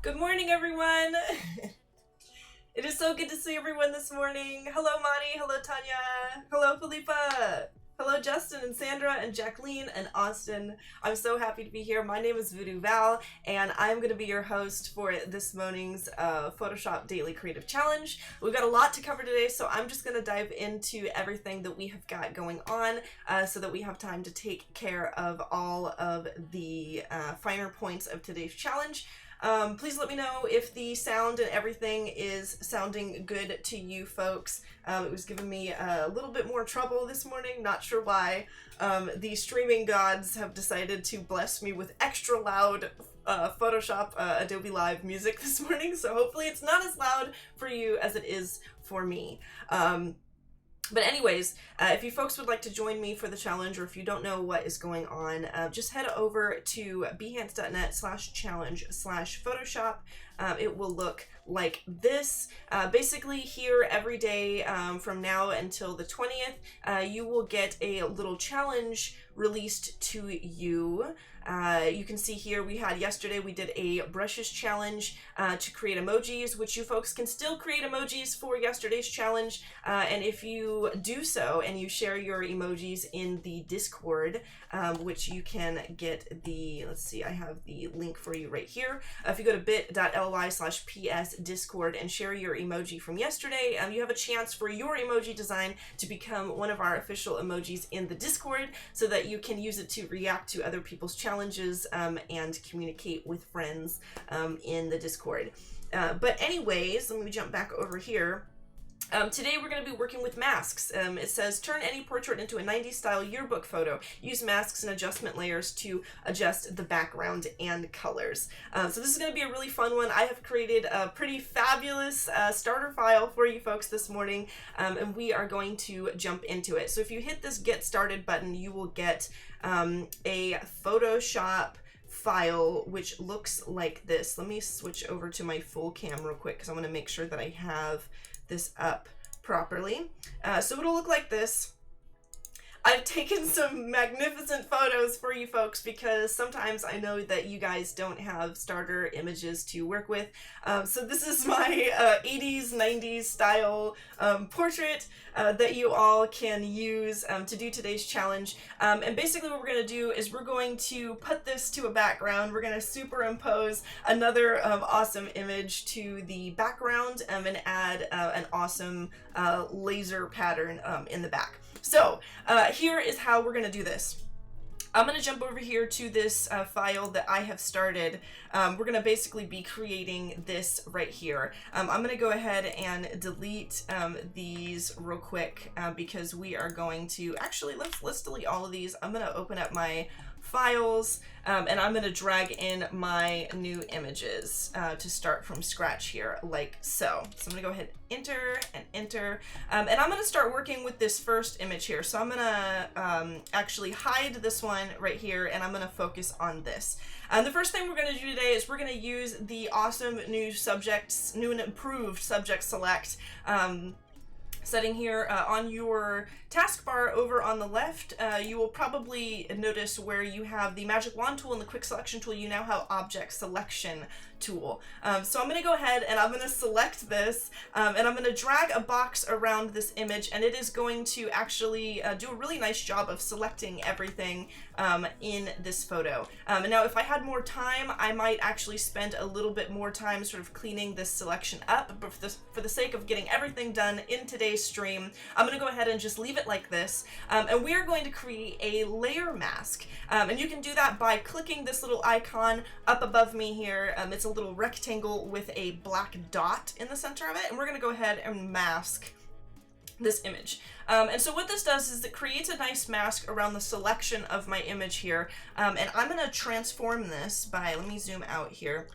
Good morning, everyone. It is so good to see everyone this morning. Hello, Mani. Hello, Tanya. Hello, Felipa. Hello, Justin and Sandra and Jacqueline and Austin. I'm so happy to be here. My name is Voodoo Val, and I'm going to be your host for this morning's Photoshop Daily Creative Challenge. We've got a lot to cover today, so I'm just going to dive into everything that we have got going on so that we have time to take care of all of the finer points of today's challenge. Please let me know if the sound and everything is sounding good to you folks. It was giving me a little bit more trouble this morning, not sure why. The streaming gods have decided to bless me with extra loud Photoshop Adobe Live music this morning, so hopefully it's not as loud for you as it is for me. But anyways, if you folks would like to join me for the challenge, or if you don't know what is going on, just head over to behance.net/challenge/Photoshop. It will look like this. Basically here every day from now until the 20th, you will get a little challenge released to you. You can see here yesterday we did a brushes challenge to create emojis, which you folks can still create emojis for yesterday's challenge. And if you do so and you share your emojis in the Discord, which you can get let's see, I have the link for you right here. If you go to bit.ly/PS Discord and share your emoji from yesterday, you have a chance for your emoji design to become one of our official emojis in the Discord so that you can use it to react to other people's challenges and communicate with friends in the Discord. But anyways, let me jump back over here. Today we're going to be working with masks. It says, turn any portrait into a 90s style yearbook photo. Use masks and adjustment layers to adjust the background and colors. So this is going to be a really fun one. I have created a pretty fabulous starter file for you folks this morning, and we are going to jump into it. So if you hit this Get Started button, you will get a Photoshop file which looks like this. Let me switch over to my full cam real quick because I want to make sure that I have this up properly. So it'll look like this. I've taken some magnificent photos for you folks because sometimes I know that you guys don't have starter images to work with. So this is my 80s, 90s style portrait that you all can use to do today's challenge. And basically what we're going to do is we're going to put this to a background. We're going to superimpose another awesome image to the background and add an awesome laser pattern in the back. So here is how we're going to do this. I'm going to jump over here to this file that I have started. We're going to basically be creating this right here. I'm going to go ahead and delete these real quick because we are going to actually let's delete all of these. I'm going to open up my files and I'm going to drag in my new images to start from scratch here, like so. So I'm going to go ahead, enter and enter, and I'm going to start working with this first image here. So I'm going to actually hide this one right here, and I'm going to focus on this. The first thing we're going to do today is we're going to use the awesome new and improved subject select setting here on your taskbar over on the left. You will probably notice where you have the magic wand tool and the quick selection tool, you now have object selection tool. So I'm going to go ahead and I'm going to select this and I'm going to drag a box around this image, and it is going to actually do a really nice job of selecting everything in this photo. And now if I had more time, I might actually spend a little bit more time sort of cleaning this selection up, but for the sake of getting everything done in today's stream, I'm going to go ahead and just leave it like this. And we are going to create a layer mask. And you can do that by clicking this little icon up above me here. It's a little rectangle with a black dot in the center of it. And we're going to go ahead and mask this image. And so what this does is it creates a nice mask around the selection of my image here. And I'm going to transform this by, let me zoom out here.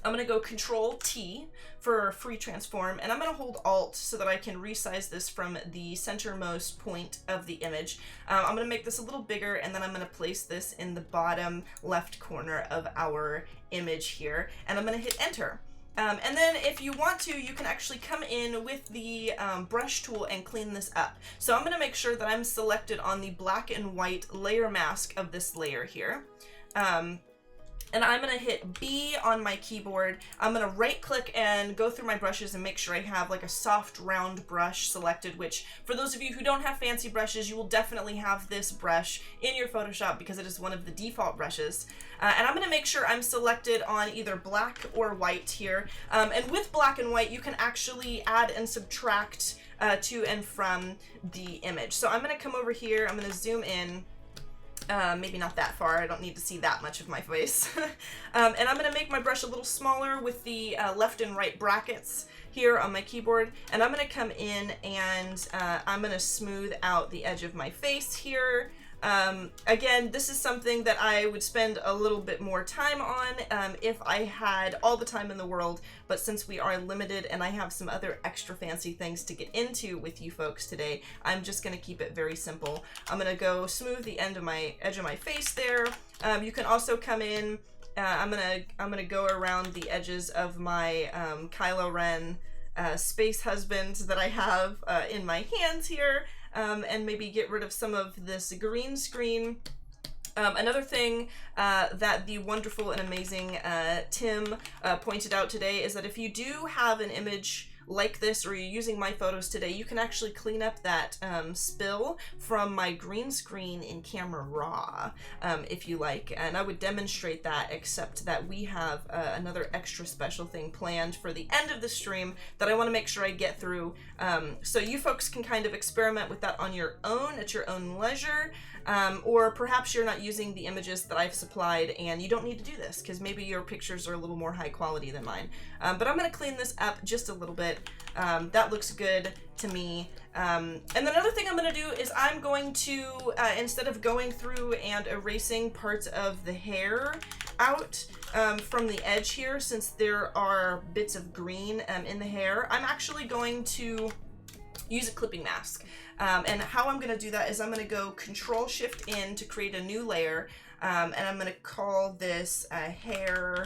I'm going to go Control T for free transform, and I'm going to hold Alt so that I can resize this from the centermost point of the image. I'm going to make this a little bigger, and then I'm going to place this in the bottom left corner of our image here, and I'm going to hit Enter. And then if you want to, you can actually come in with the brush tool and clean this up. So I'm going to make sure that I'm selected on the black and white layer mask of this layer here. and I'm gonna hit B on my keyboard. I'm gonna right click and go through my brushes and make sure I have like a soft round brush selected, which for those of you who don't have fancy brushes, you will definitely have this brush in your Photoshop because it is one of the default brushes. And I'm gonna make sure I'm selected on either black or white here. And with black and white, you can actually add and subtract to and from the image. So I'm gonna come over here, I'm gonna zoom in. Maybe not that far, I don't need to see that much of my face. And I'm gonna make my brush a little smaller with the left and right brackets here on my keyboard, and I'm gonna come in and I'm gonna smooth out the edge of my face here. Again, this is something that I would spend a little bit more time on if I had all the time in the world, but since we are limited and I have some other extra fancy things to get into with you folks today, I'm just going to keep it very simple. I'm going to go smooth the edge of my face there. You can also come in, I'm gonna go around the edges of my Kylo Ren space husband that I have in my hands here. And maybe get rid of some of this green screen. Another thing that the wonderful and amazing Tim pointed out today is that if you do have an image like this, or you're using my photos today, you can actually clean up that spill from my green screen in Camera Raw, if you like. And I would demonstrate that, except that we have another extra special thing planned for the end of the stream that I want to make sure I get through. So you folks can kind of experiment with that on your own at your own leisure. Or perhaps you're not using the images that I've supplied and you don't need to do this because maybe your pictures are a little more high quality than mine. But I'm going to clean this up just a little bit. That looks good to me. And then another thing I'm going to do is I'm going to, instead of going through and erasing parts of the hair out from the edge here, since there are bits of green in the hair, I'm actually going to use a clipping mask. And how I'm going to do that is I'm going to go Control-Shift-In to create a new layer, and I'm going to call this hair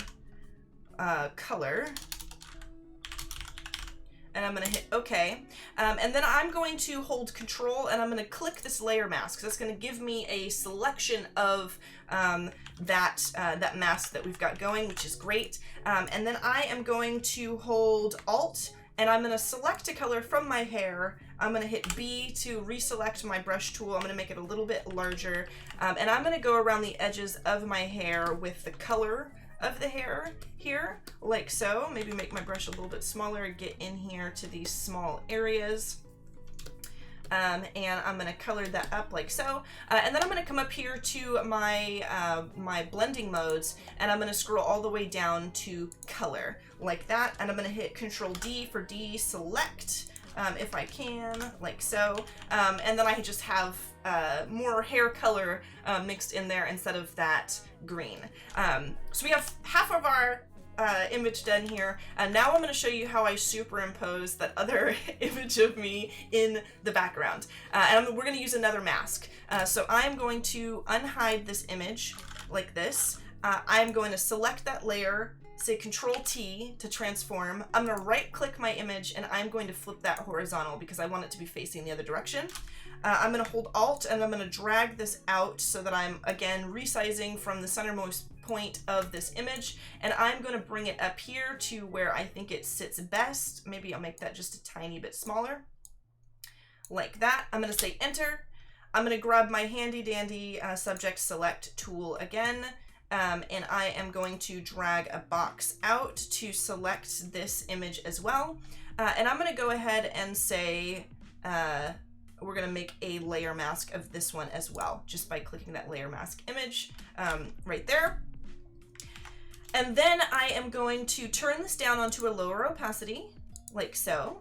color. And I'm going to hit OK. And then I'm going to hold Control and I'm going to click this layer mask. So that's going to give me a selection of that mask that we've got going, which is great. And then I am going to hold Alt and I'm going to select a color from my hair. I'm going to hit B to reselect my brush tool. I'm going to make it a little bit larger. And I'm going to go around the edges of my hair with the color of the hair here, like so. Maybe make my brush a little bit smaller, get in here to these small areas. And I'm going to color that up like so. And then I'm going to come up here to my my blending modes, and I'm going to scroll all the way down to color, like that. And I'm going to hit Control D for deselect, if I can, like so. And then I just have more hair color mixed in there instead of that green. So we have half of our image done here, and now I'm going to show you how I superimpose that other image of me in the background. And we're going to use another mask. So I'm going to unhide this image like this. I'm going to select that layer, say Control T to transform. I'm going to right click my image and I'm going to flip that horizontal because I want it to be facing the other direction. I'm going to hold Alt and I'm going to drag this out so that I'm again resizing from the centermost point of this image, and I'm going to bring it up here to where I think it sits best. Maybe I'll make that just a tiny bit smaller, like that. I'm going to say Enter. I'm going to grab my handy dandy subject select tool again, and I am going to drag a box out to select this image as well. And I'm going to go ahead and say we're going to make a layer mask of this one as well, just by clicking that layer mask image right there. And then I am going to turn this down onto a lower opacity, like so.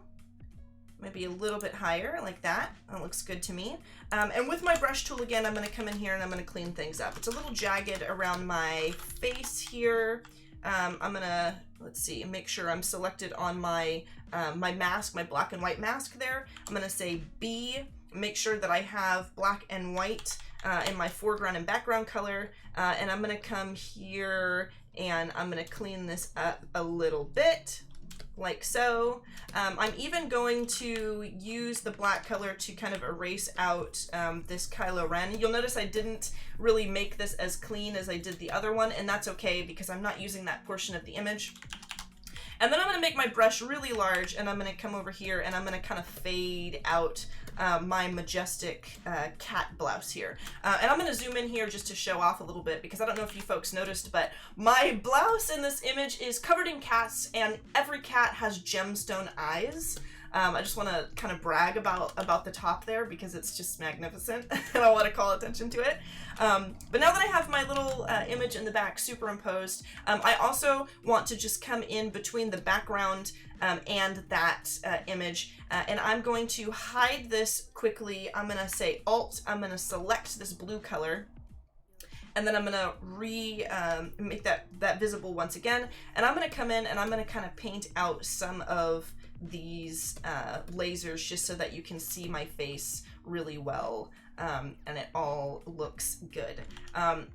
Maybe a little bit higher, like that. That looks good to me. And with my brush tool again, I'm going to come in here and I'm going to clean things up. It's a little jagged around my face here. I'm going to, let's see, make sure I'm selected on my my mask, my black and white mask there. I'm going to say B, make sure that I have black and white in my foreground and background color. And I'm going to come here and I'm going to clean this up a little bit, like so. I'm even going to use the black color to kind of erase out this Kylo Ren. You'll notice I didn't really make this as clean as I did the other one, and that's okay because I'm not using that portion of the image. And then I'm going to make my brush really large, and I'm going to come over here and I'm going to kind of fade out my majestic cat blouse here. And I'm going to zoom in here just to show off a little bit, because I don't know if you folks noticed, but my blouse in this image is covered in cats, and every cat has gemstone eyes. I just want to kind of brag about the top there because it's just magnificent and I want to call attention to it. But now that I have my little image in the back superimposed, I also want to just come in between the background and that image, and I'm going to hide this quickly. I'm going to say Alt, I'm going to select this blue color, and then I'm going to make that visible once again, and I'm going to come in and I'm going to kind of paint out some of these lasers just so that you can see my face really well, and it all looks good.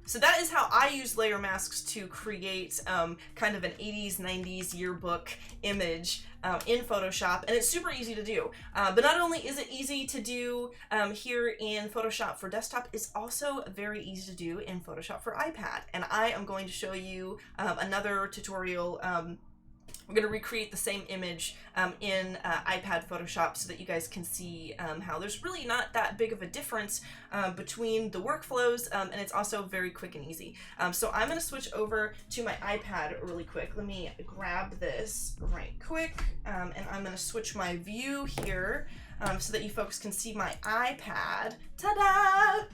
So that is how I use layer masks to create kind of an 80s 90s yearbook image in Photoshop, and it's super easy to do. But not only is it easy to do here in Photoshop for desktop, it's also very easy to do in Photoshop for iPad, and I am going to show you another tutorial. We're going to recreate the same image in iPad Photoshop so that you guys can see how there's really not that big of a difference between the workflows, and it's also very quick and easy. So I'm going to switch over to my iPad really quick. Let me grab this right quick, and I'm going to switch my view here so that you folks can see my iPad. Ta-da!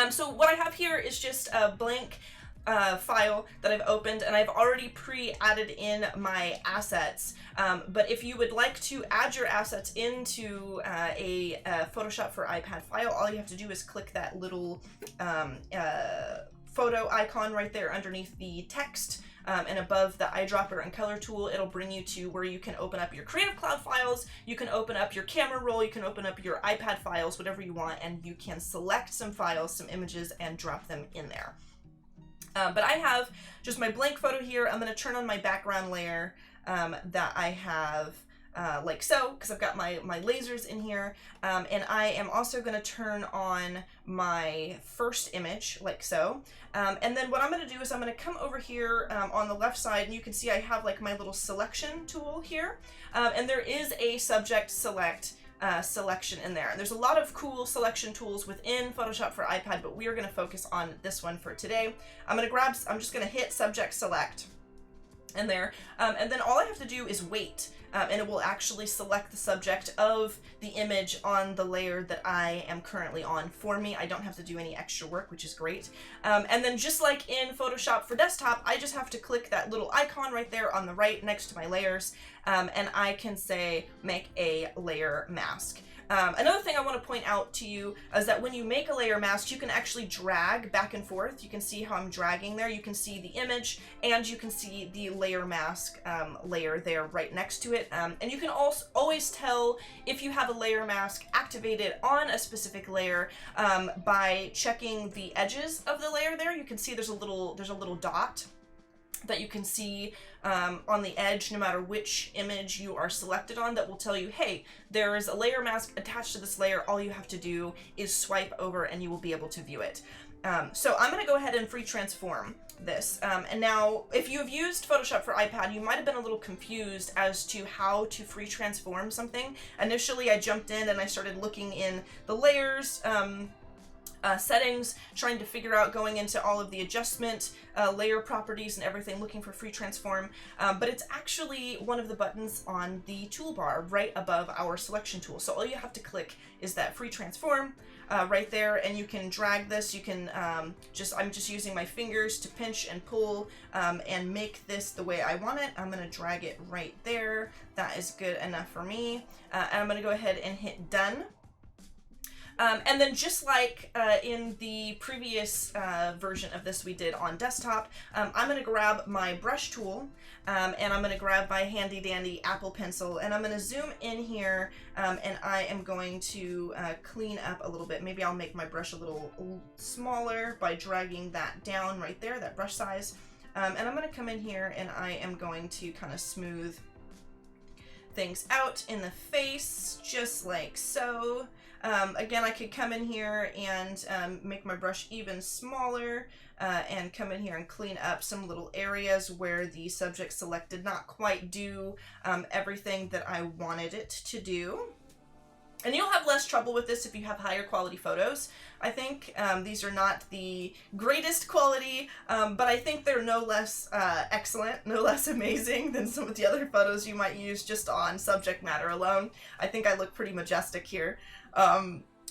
So what I have here is just a blank file that I've opened, and I've already pre-added in my assets, but if you would like to add your assets into a Photoshop for iPad file, all you have to do is click that little photo icon right there underneath the text, and above the eyedropper and color tool, it'll bring you to where you can open up your Creative Cloud files, you can open up your camera roll, you can open up your iPad files, whatever you want, and you can select some files, some images, and drop them in there. But I have just my blank photo here. I'm going to turn on my background layer that I have like so, because I've got my lasers in here. And I am also going to turn on my first image like so. And then what I'm going to do is I'm going to come over here on the left side, and you can see I have like my little selection tool here. And there is a subject select selection in there. And there's a lot of cool selection tools within Photoshop for iPad, but we are going to focus on this one for today. I'm just going to hit subject select in there, and then all I have to do is wait, and it will actually select the subject of the image on the layer that I am currently on for me. I don't have to do any extra work, which is great. And then just like in Photoshop for desktop, I just have to click that little icon right there on the right next to my layers, and I can say make a layer mask. Another thing I want to point out to you is that when you make a layer mask, you can actually drag back and forth. You can see how I'm dragging there. You can see the image, and you can see the layer mask layer there right next to it. And you can also always tell if you have a layer mask activated on a specific layer by checking the edges of the layer there. You can see there's a little dot that you can see on the edge, no matter which image you are selected on, that will tell you, hey, there is a layer mask attached to this layer. All you have to do is swipe over and you will be able to view it. So I'm going to go ahead and free transform this. And now, if you have used Photoshop for iPad, you might have been a little confused as to how to free transform something. Initially, I jumped in and I started looking in the layers, settings, trying to figure out, going into all of the adjustment layer properties and everything, looking for free transform, but it's actually one of the buttons on the toolbar right above our selection tool. So all you have to click is that free transform right there, and you can drag this. You can I'm just using my fingers to pinch and pull and make this the way I want it. I'm going to drag it right there. That is good enough for me. And I'm going to go ahead and hit done. And then just like in the previous version of this we did on desktop, I'm going to grab my brush tool, and I'm going to grab my handy dandy Apple pencil, and I'm going to zoom in here, and I am going to clean up a little bit. Maybe I'll make my brush a little smaller by dragging that down right there, that brush size. And I'm going to come in here and I am going to kind of smooth things out in the face, just like so. Again, I could come in here and make my brush even smaller and come in here and clean up some little areas where the subject select did not quite do everything that I wanted it to do. And you'll have less trouble with this if you have higher quality photos. I think these are not the greatest quality, but I think they're no less excellent, no less amazing than some of the other photos you might use just on subject matter alone. I think I look pretty majestic here.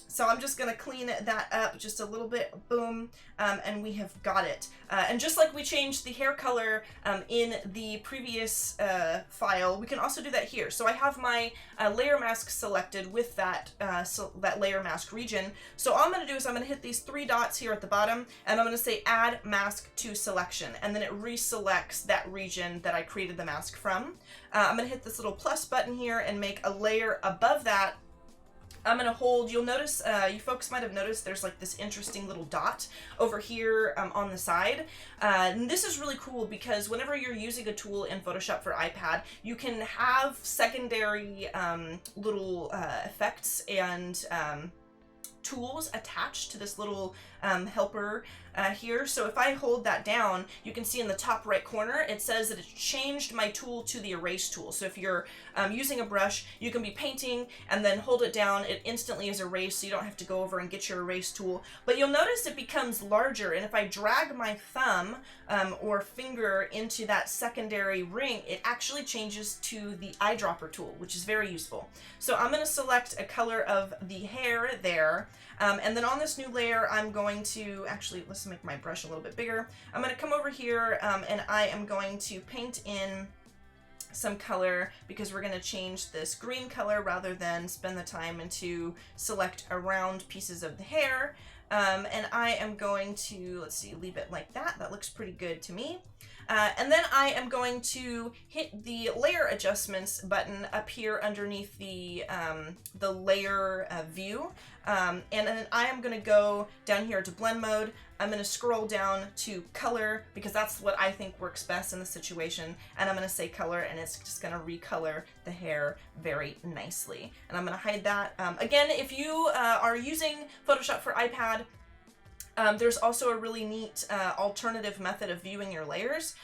So I'm just gonna clean that up just a little bit, boom, and we have got it. And just like we changed the hair color in the previous file, we can also do that here. So I have my layer mask selected with that, that layer mask region. So all I'm gonna do is I'm gonna hit these 3 dots here at the bottom, and I'm gonna say add mask to selection, and then it reselects that region that I created the mask from. I'm gonna hit this little plus button here and make a layer above that. I'm gonna hold, you'll notice, you folks might have noticed there's like this interesting little dot over here on the side. And this is really cool because whenever you're using a tool in Photoshop for iPad, you can have secondary little effects and tools attached to this little helper here. So if I hold that down, you can see in the top right corner, it says that it's changed my tool to the erase tool. So if you're using a brush, you can be painting and then hold it down, it instantly is erased, so you don't have to go over and get your erase tool. But you'll notice it becomes larger, and if I drag my thumb or finger into that secondary ring, it actually changes to the eyedropper tool, which is very useful. So I'm going to select a color of the hair there, and then on this new layer, I'm going to, actually, let's make my brush a little bit bigger. I'm going to come over here and I am going to paint in some color because we're going to change this green color rather than spend the time and to select around pieces of the hair. And I am going to, let's see, leave it like that. That looks pretty good to me. And then I am going to hit the layer adjustments button up here underneath the layer view. And then I am going to go down here to blend mode. I'm going to scroll down to color because that's what I think works best in the situation. And I'm going to say color, and it's just going to recolor the hair very nicely. And I'm going to hide that. Again, if you are using Photoshop for iPad, there's also a really neat alternative method of viewing your layers.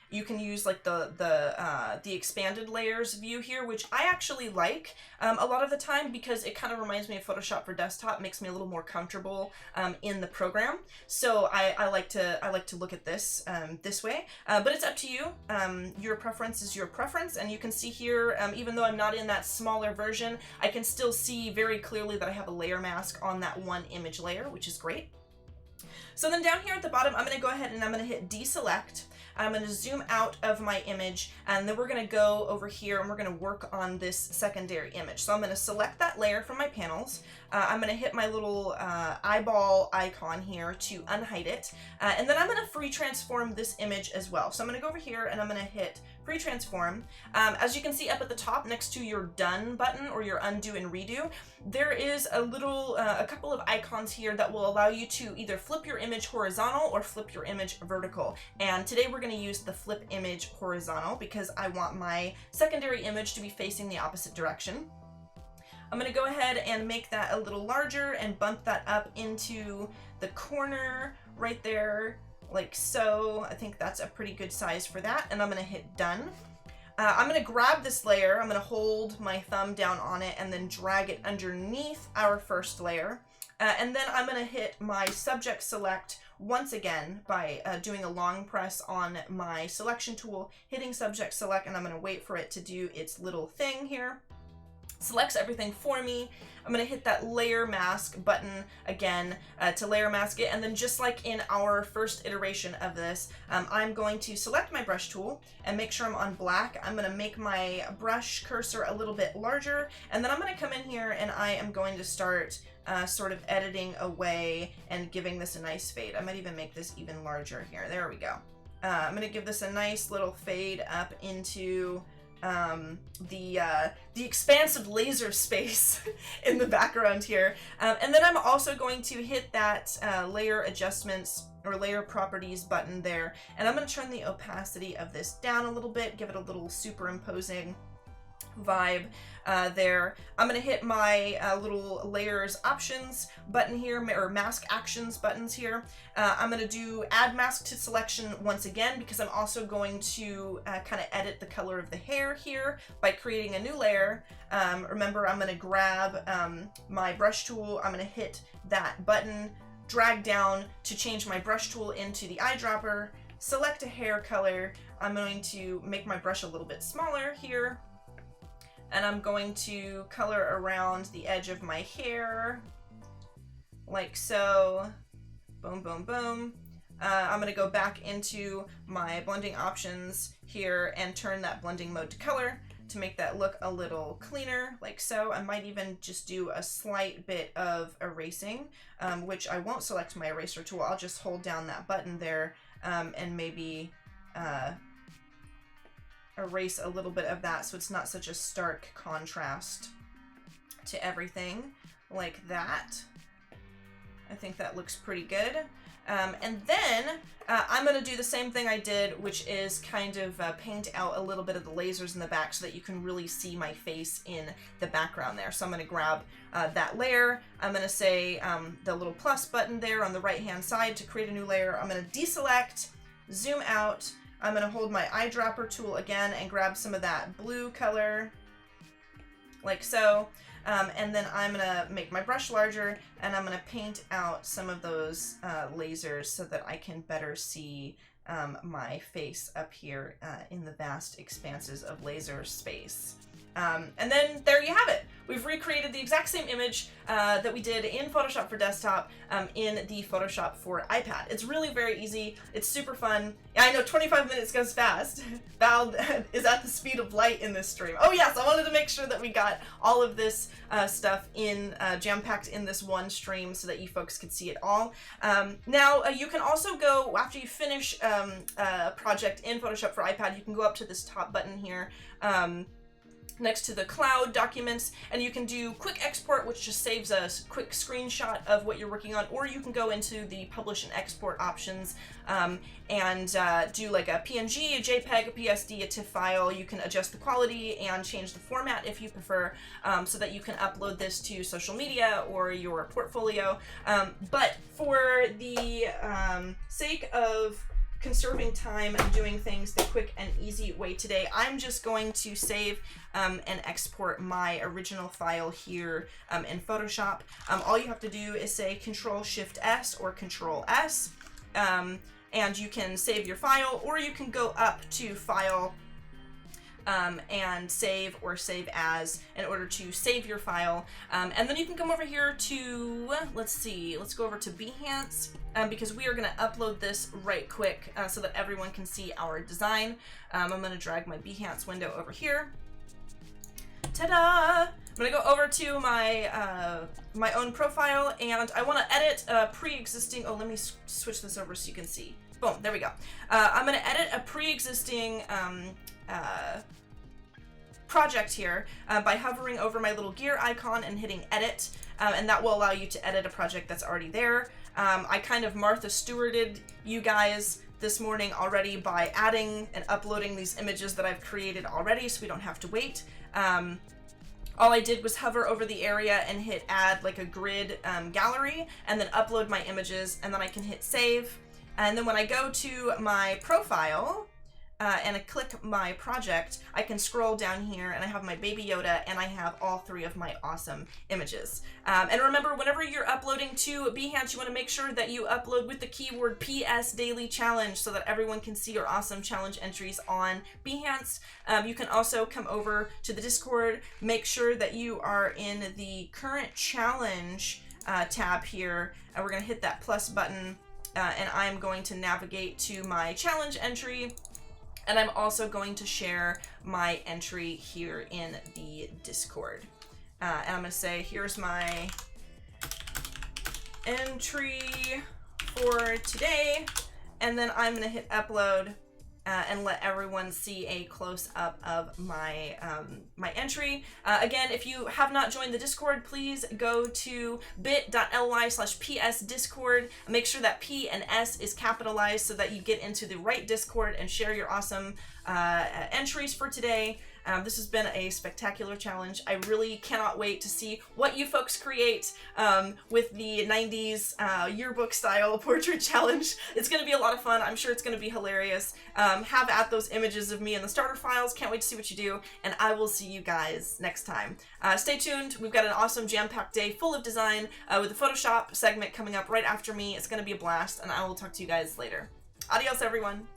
You can use like the expanded layers view here, which I actually like a lot of the time because it kind of reminds me of Photoshop for desktop, makes me a little more comfortable in the program. So I like to look at this this way, but it's up to you. Your preference is your preference, and you can see here, even though I'm not in that smaller version, I can still see very clearly that I have a layer mask on that one image layer, which is great. So then down here at the bottom, I'm going to go ahead and I'm going to hit deselect. I'm going to zoom out of my image, and then we're going to go over here and we're going to work on this secondary image. So I'm going to select that layer from my panels. I'm going to hit my little eyeball icon here to unhide it. And then I'm going to free transform this image as well. So I'm going to go over here and I'm going to hit free transform. As you can see up at the top next to your done button or your undo and redo, there is a little, a couple of icons here that will allow you to either flip your image horizontal or flip your image vertical. And today we're going to use the flip image horizontal because I want my secondary image to be facing the opposite direction. I'm going to go ahead and make that a little larger and bump that up into the corner right there, like so. I think that's a pretty good size for that, and I'm going to hit done. I'm going to grab this layer, I'm going to hold my thumb down on it and then drag it underneath our first layer. And then I'm going to hit my subject select once again by doing a long press on my selection tool, hitting subject select, and I'm going to wait for it to do its little thing here. Selects everything for me. I'm going to hit that layer mask button again to layer mask it, and then just like in our first iteration of this, I'm going to select my brush tool and make sure I'm on black. I'm going to make my brush cursor a little bit larger, and then I'm going to come in here and I am going to start sort of editing away and giving this a nice fade. I might even make this even larger here. There we go. I'm going to give this a nice little fade up into the expansive laser space in the background here. And then I'm also going to hit that layer adjustments or layer properties button there. And I'm going to turn the opacity of this down a little bit, give it a little superimposing vibe there. I'm gonna hit my little layers options button here, or mask actions buttons here. I'm gonna do add mask to selection once again, because I'm also going to kind of edit the color of the hair here by creating a new layer. Remember, I'm gonna grab my brush tool, I'm gonna hit that button, drag down to change my brush tool into the eyedropper, select a hair color. I'm going to make my brush a little bit smaller here, and I'm going to color around the edge of my hair, like so. Boom, boom, boom. I'm gonna go back into my blending options here and turn that blending mode to color to make that look a little cleaner, like so. I might even just do a slight bit of erasing, which I won't select my eraser tool. I'll just hold down that button there and maybe erase a little bit of that so it's not such a stark contrast to everything, like that. I think that looks pretty good. And then I'm going to do the same thing I did, which is kind of paint out a little bit of the lasers in the back so that you can really see my face in the background there. So I'm going to grab that layer. I'm going to say the little plus button there on the right hand side to create a new layer. I'm going to deselect, zoom out. I'm going to hold my eyedropper tool again and grab some of that blue color, like so. And then I'm going to make my brush larger, and I'm going to paint out some of those lasers so that I can better see my face up here in the vast expanses of laser space. And then there you have it. We've recreated the exact same image that we did in Photoshop for desktop in the Photoshop for iPad. It's really very easy. It's super fun. I know 25 minutes goes fast. Val is at the speed of light in this stream. Oh yes, I wanted to make sure that we got all of this stuff in jam-packed in this one stream so that you folks could see it all. Now you can also go, after you finish a project in Photoshop for iPad, you can go up to this top button here next to the cloud documents, and you can do quick export, which just saves a quick screenshot of what you're working on, or you can go into the publish and export options and do like a PNG, a JPEG, a PSD, a TIFF file. You can adjust the quality and change the format if you prefer, so that you can upload this to social media or your portfolio. But for the sake of conserving time and doing things the quick and easy way today, I'm just going to save and export my original file here in Photoshop. All you have to do is say Control-Shift-S or Control-S, and you can save your file, or you can go up to File and Save or Save As in order to save your file. And then you can come over here to, let's go over to Behance, because we are going to upload this right quick so that everyone can see our design. I'm going to drag my Behance window over here. Ta-da! I'm going to go over to my my own profile, and I want to edit a pre-existing, oh, let me switch this over so you can see. Boom, there we go. I'm going to edit a pre-existing project here by hovering over my little gear icon and hitting edit, and that will allow you to edit a project that's already there. I kind of Martha Stewarted you guys this morning already by adding and uploading these images that I've created already, so we don't have to wait. All I did was hover over the area and hit add like a grid gallery, and then upload my images, and then I can hit save. And then when I go to my profile and I click my project, I can scroll down here and I have my Baby Yoda and I have all three of my awesome images. And remember, whenever you're uploading to Behance, you want to make sure that you upload with the keyword PS Daily Challenge so that everyone can see your awesome challenge entries on Behance. You can also come over to the Discord, make sure that you are in the current challenge tab here, and we're going to hit that plus button, and I'm going to navigate to my challenge entry. And I'm also going to share my entry here in the Discord. And I'm going to say, here's my entry for today. And then I'm going to hit upload and let everyone see a close-up of my my entry. Again, if you have not joined the Discord, please go to bit.ly/psdiscord. Make sure that P and S is capitalized so that you get into the right Discord and share your awesome entries for today. This has been a spectacular challenge. I really cannot wait to see what you folks create with the 90s yearbook style portrait challenge. It's going to be a lot of fun. I'm sure it's going to be hilarious. Have at those images of me in the starter files. Can't wait to see what you do, and I will see you guys next time. Stay tuned. We've got an awesome jam-packed day full of design with the Photoshop segment coming up right after me. It's going to be a blast, and I will talk to you guys later. Adios, everyone.